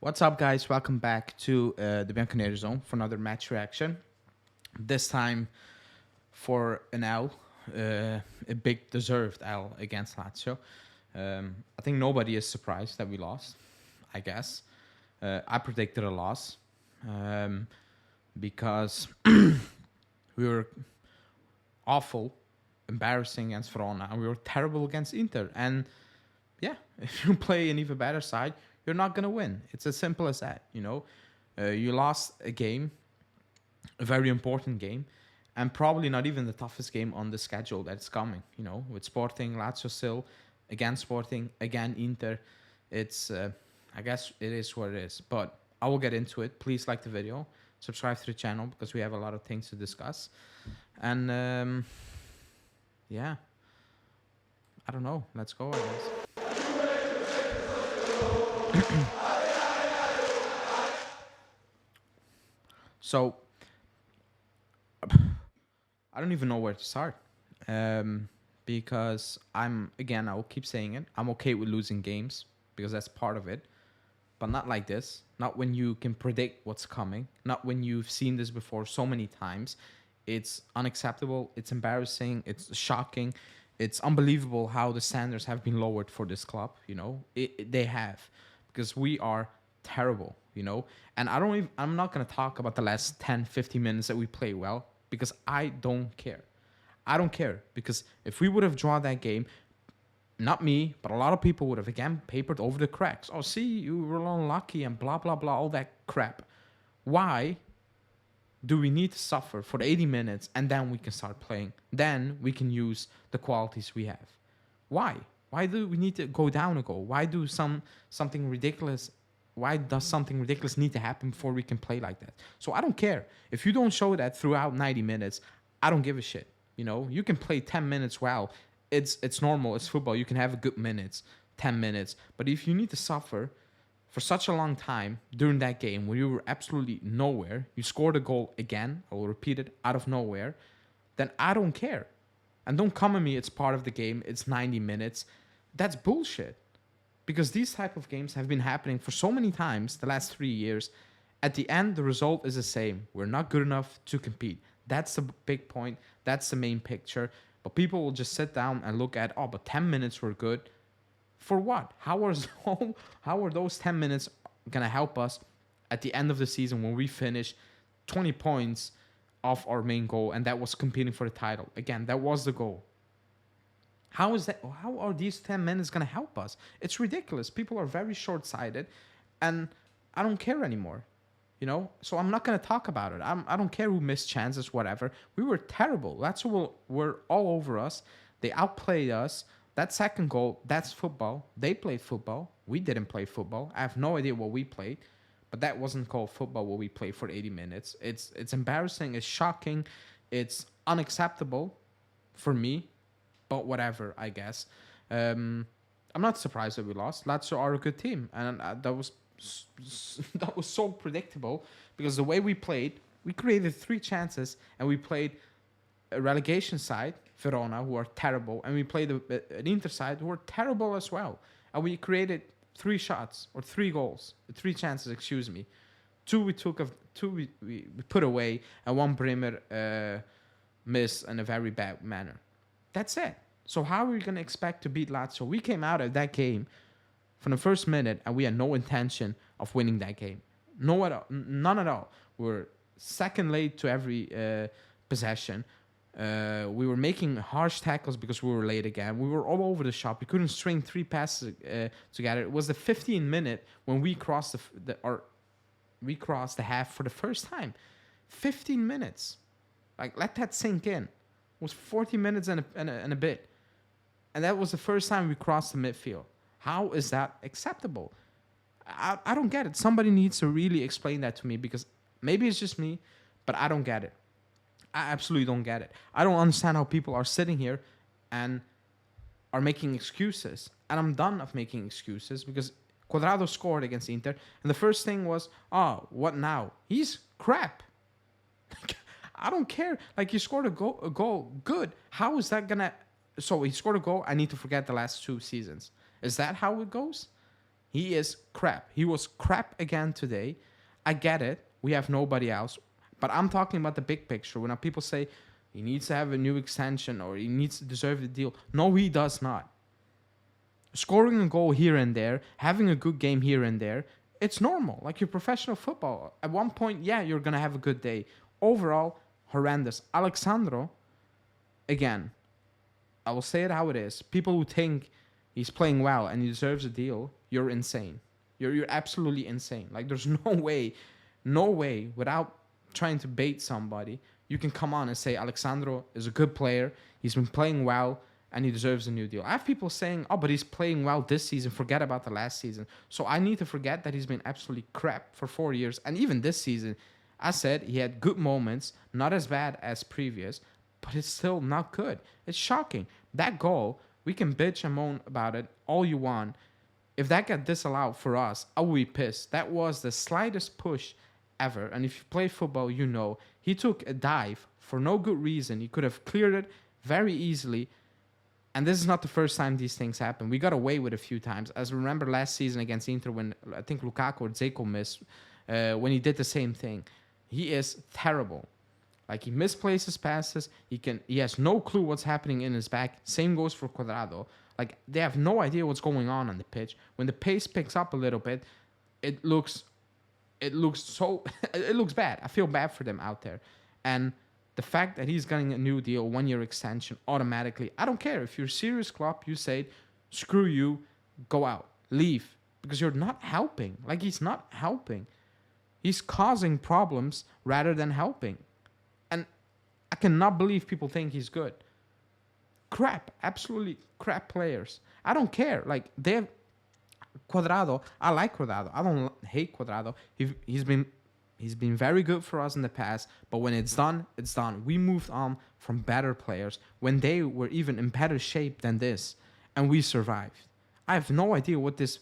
What's up, guys? Welcome back to the Bianconeri Zone for another match reaction. This time for an L, a big deserved L against Lazio. I think nobody is surprised that we lost, I guess. I predicted a loss because we were awful, embarrassing against Verona, and we were terrible against Inter. And yeah, if you play an even better side, you're not gonna win. It's as simple as that. You lost a game, a very important game, and probably not even the toughest game on the schedule that's coming. With Sporting, Lazio still, again Sporting, again Inter. It's I guess it is what it is. But I will get into it. Please like the video, subscribe to the channel because we have a lot of things to discuss, and yeah, I don't know. Let's go, I guess. So I don't even know where to start because I will keep saying it. I'm okay with losing games because that's part of it, but not like this. Not when you can predict what's coming. Not when you've seen this before so many times. It's unacceptable. It's embarrassing. It's shocking. It's unbelievable how the standards have been lowered for this club. They have, because we are terrible. And I'm not going to talk about the last 10, 15 minutes that we play well, because I don't care. I don't care, because if we would have drawn that game, not me, but a lot of people would have again papered over the cracks. Oh, see, you were unlucky and blah, blah, blah, all that crap. Why do we need to suffer for the 80 minutes and then we can start playing? Then we can use the qualities we have. Why? Why do we need to go down a goal? Why does something ridiculous need to happen before we can play like that? So I don't care. If you don't show that throughout 90 minutes, I don't give a shit. You can play 10 minutes well. It's normal. It's football. You can have a good minutes, 10 minutes. But if you need to suffer for such a long time during that game where you were absolutely nowhere, you scored a goal again, I will repeat it, out of nowhere, then I don't care. And don't come at me, it's part of the game, it's 90 minutes. That's bullshit. Because these type of games have been happening for so many times the last 3 years. At the end, the result is the same. We're not good enough to compete. That's the big point. That's the main picture. But people will just sit down and look at, but 10 minutes were good. For what? How are those 10 minutes going to help us at the end of the season when we finish 20 points off our main goal, and that was competing for the title? Again, that was the goal. How are these 10 minutes going to help us? It's ridiculous. People are very short-sighted, and I don't care anymore. So I'm not going to talk about it. I don't care who missed chances, whatever. We were terrible. Lazio were all over us. They outplayed us. That second goal, that's football. They played football. We didn't play football. I have no idea what we played, but that wasn't called football, what we played for 80 minutes. It's embarrassing. It's shocking. It's unacceptable for me, but whatever, I guess. I'm not surprised that we lost. Lazio are a good team, and that was so predictable, because the way we played, we created 3 chances, and we played a relegation side, Verona, who are terrible, and we played an Inter side who are terrible as well. And we created 3 shots, or 3 goals, 3 chances, excuse me. 2 we put away, and 1 Bremer missed in a very bad manner. That's it. So how are we going to expect to beat Lazio? We came out of that game from the first minute, and we had no intention of winning that game. None at all. We were second late to every possession. We were making harsh tackles because we were late again. We were all over the shop. We couldn't string 3 passes together. It was the 15th minute when we crossed the half for the first time. 15 minutes. Like, let that sink in. It was 40 minutes and a bit. And that was the first time we crossed the midfield. How is that acceptable? I don't get it. Somebody needs to really explain that to me, because maybe it's just me, but I don't get it. I absolutely don't get it. I don't understand how people are sitting here and are making excuses. And I'm done of making excuses, because Cuadrado scored against Inter, and the first thing was, what now? He's crap. I don't care. Like, you scored a goal, good. How is that gonna... So he scored a goal, I need to forget the last 2 seasons. Is that how it goes? He is crap. He was crap again today. I get it. We have nobody else. But I'm talking about the big picture. When people say he needs to have a new extension or he needs to deserve the deal. No, he does not. Scoring a goal here and there, having a good game here and there, it's normal. Like your professional football. At one point, yeah, you're going to have a good day. Overall, horrendous. Alexandro, again, I will say it how it is. People who think he's playing well and he deserves a deal, you're insane. You're absolutely insane. Like there's no way without trying to bait somebody, you can come on and say Alexandro is a good player. He's been playing well and he deserves a new deal. I have people saying, oh, but he's playing well this season. Forget about the last season. So I need to forget that he's been absolutely crap for 4 years. And even this season, I said he had good moments, not as bad as previous, but it's still not good. It's shocking. That goal, we can bitch and moan about it all you want. If that got disallowed for us, I would be pissed. That was the slightest push ever. And if you play football, you know he took a dive for no good reason. He could have cleared it very easily. And this is not the first time these things happen. We got away with a few times. As remember last season against Inter when I think Lukaku or Dzeko missed, when he did the same thing. He is terrible. Like he misplaces passes. He has no clue what's happening in his back. Same goes for Cuadrado. Like they have no idea what's going on the pitch. When the pace picks up a little bit, it looks it looks bad. I feel bad for them out there. And the fact that he's getting a new deal, 1 year extension automatically, I don't care. If you're a serious club, you say, screw you, go out, leave. Because you're not helping. Like he's not helping. He's causing problems rather than helping. And I cannot believe people think he's good. Crap, absolutely crap players. I don't care. Like they have Cuadrado. I like Cuadrado. I don't hate Cuadrado. He's been very good for us in the past. But when it's done, it's done. We moved on from better players when they were even in better shape than this, and we survived. I have no idea what this,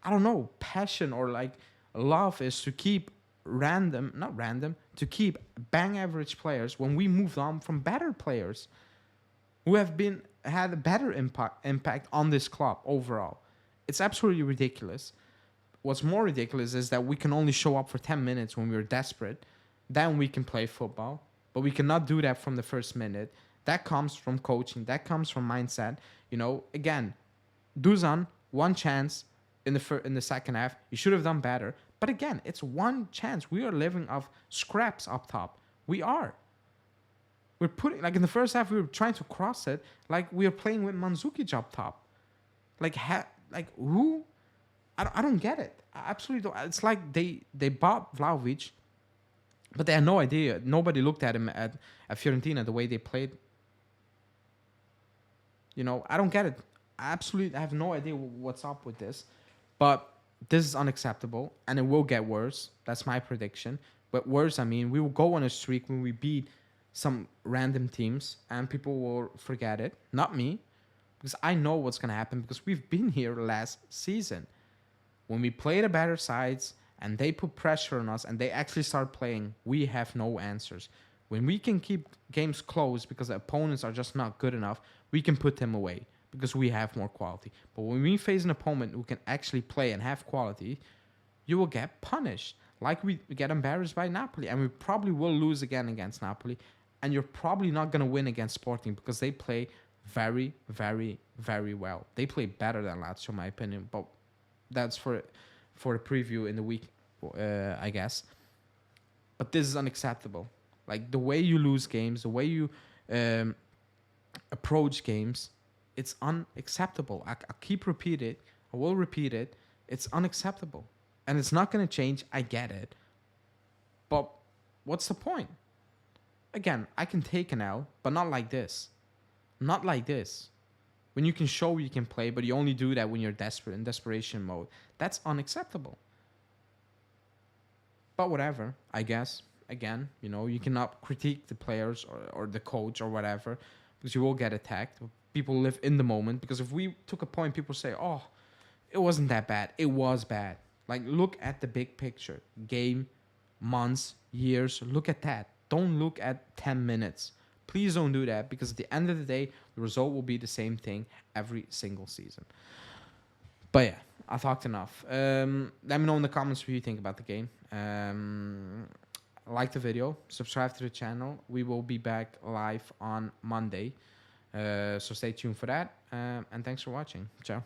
I don't know, passion or like love is to keep to keep bang average players when we moved on from better players who have had a better impact on this club overall. It's absolutely ridiculous. What's more ridiculous is that we can only show up for 10 minutes when we're desperate. Then we can play football. But we cannot do that from the first minute. That comes from coaching. That comes from mindset. You know, again, Dusan, one chance in the second half. You should have done better. But again, it's one chance. We are living off scraps up top. We are. We're putting, like in the first half, we were trying to cross it. Like we are playing with Mandzukic up top. Like who? I don't get it. I absolutely don't. It's like they bought Vlahovic, but they had no idea. Nobody looked at him at Fiorentina the way they played. You know, I don't get it. I have no idea what's up with this. But this is unacceptable, and it will get worse. That's my prediction. But worse, I mean, we will go on a streak when we beat some random teams, and people will forget it. Not me, because I know what's going to happen, because we've been here last season. When we play the better sides and they put pressure on us and they actually start playing, we have no answers. When we can keep games close because the opponents are just not good enough, we can put them away because we have more quality. But when we face an opponent who can actually play and have quality, you will get punished. Like we get embarrassed by Napoli, and we probably will lose again against Napoli. And you're probably not going to win against Sporting because they play very, very, very well. They play better than Lazio, in my opinion, but that's for a preview in the week, I guess. But this is unacceptable. Like the way you lose games, the way you approach games, it's unacceptable. I keep repeating it. I will repeat it. It's unacceptable. And it's not going to change. I get it. But what's the point? Again, I can take an L, but not like this. Not like this. When you can show you can play, but you only do that when you're desperate, in desperation mode. That's unacceptable. But whatever, I guess. Again, you know, you cannot critique the players or the coach or whatever, because you will get attacked. People live in the moment, because if we took a point, people say, oh, it wasn't that bad. It was bad. Like, look at the big picture. Game, months, years. Look at that. Don't look at 10 minutes. Please don't do that, because at the end of the day, the result will be the same thing every single season. But yeah, I talked enough. Let me know in the comments what you think about the game. Like the video, subscribe to the channel. We will be back live on Monday. So stay tuned for that. And thanks for watching. Ciao.